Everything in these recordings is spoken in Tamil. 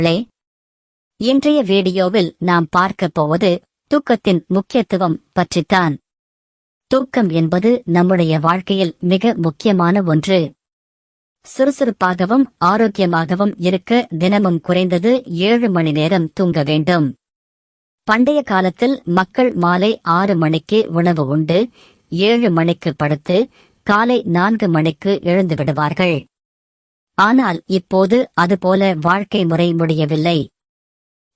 ளே, இன்றைய வீடியோவில் நாம் பார்க்கப் போவது தூக்கத்தின் முக்கியத்துவம் பற்றித்தான். தூக்கம் என்பது நம்முடைய வாழ்க்கையில் மிக முக்கியமான ஒன்று. சுறுசுறுப்பாகவும் ஆரோக்கியமாகவும் இருக்க தினமும் குறைந்தது 7 மணி நேரம் தூங்க வேண்டும். பண்டைய காலத்தில் மக்கள் மாலை 6 மணிக்கு உணவு உண்டு 7 மணிக்கு படுத்து காலை 4 மணிக்கு எழுந்து விடுவார்கள். ஆனால் இப்போது அதுபோல வாழ்க்கை முறை முடியவில்லை.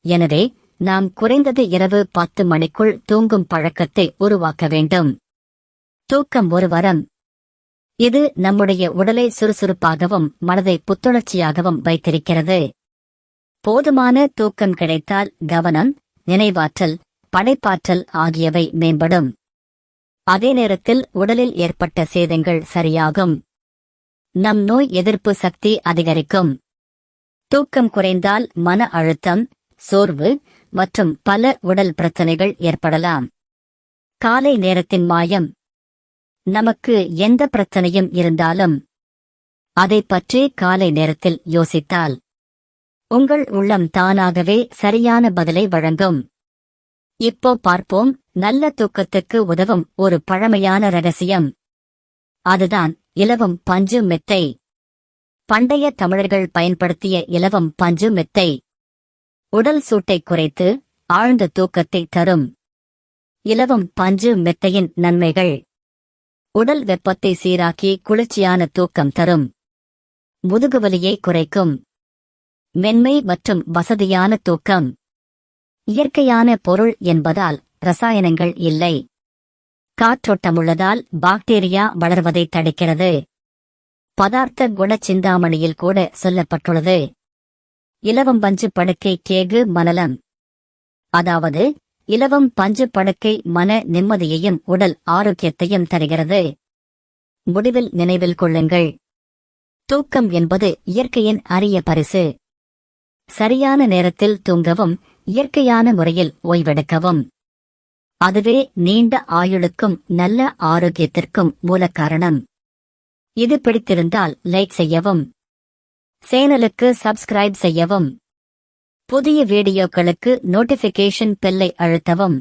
எனவே நாம் குறைந்தது இரவு 10 மணிக்குள் தூங்கும் பழக்கத்தை உருவாக்க வேண்டும். தூக்கம் ஒரு வரம். இது நம்முடைய உடலை சுறுசுறுப்பாகவும் மனதை புத்துணர்ச்சியாகவும் வைத்திருக்கிறது. போதுமான தூக்கம் கிடைத்தால் கவனம், நினைவாற்றல், படைப்பாற்றல் ஆகியவை மேம்படும். அதே நேரத்தில் உடலில் ஏற்பட்ட சேதங்கள் சரியாகும். நம் நோய் எதிர்ப்பு சக்தி அதிகரிக்கும். தூக்கம் குறைந்தால் மன அழுத்தம், சோர்வு மற்றும் பல உடல் பிரச்சனைகள் ஏற்படலாம். காலை நேரத்தின் மாயம். நமக்கு எந்த பிரச்சனையும் இருந்தாலும் அதைப் பற்றி காலை நேரத்தில் யோசித்தால் உங்கள் உள்ளம் தானாகவே சரியான பதிலை வழங்கும். இப்போ பார்ப்போம் நல்ல தூக்கத்துக்கு உதவும் ஒரு பழமையான ரகசியம். அதுதான் இலவம் பஞ்சு மெத்தை. பண்டைய தமிழர்கள் பயன்படுத்திய இலவம் பஞ்சு மெத்தை உடல் சூட்டை குறைத்து ஆழ்ந்த தூக்கத்தை தரும். இலவம் பஞ்சு மெத்தையின் நன்மைகள்: உடல் வெப்பத்தை சீராக்கி குளிர்ச்சியான தூக்கம் தரும். முதுகுவலியை குறைக்கும். மென்மை மற்றும் வசதியான தூக்கம். இயற்கையான பொருள் என்பதால் ரசாயனங்கள் இல்லை. காற்றோட்டமுள்ளதால் பாக்டீரியா வளர்வதை தடுக்கிறது. பதார்த்த குண சிந்தாமணியில் கூட சொல்லப்பட்டுள்ளது. இலவம் பஞ்சு படுக்கை கேகு மனலம். அதாவது இலவம் பஞ்சு படுக்கை மன நிம்மதியையும் உடல் ஆரோக்கியத்தையும் தருகிறது. முடிவில் நினைவில் கொள்ளுங்கள், தூக்கம் என்பது இயற்கையின் அரிய பரிசு. சரியான நேரத்தில் தூங்கவும் இயற்கையான முறையில் ஓய்வெடுக்கவும். அதுவே நீண்ட ஆயுளுக்கும் நல்ல ஆரோக்கியத்திற்கும் மூலக்காரணம். இது பிடித்திருந்தால் லைக் செய்யவும், சேனலுக்கு சப்ஸ்கிரைப் செய்யவும், புதிய வீடியோக்களுக்கு நோட்டிபிகேஷன் பெல்லை அழுத்தவும்.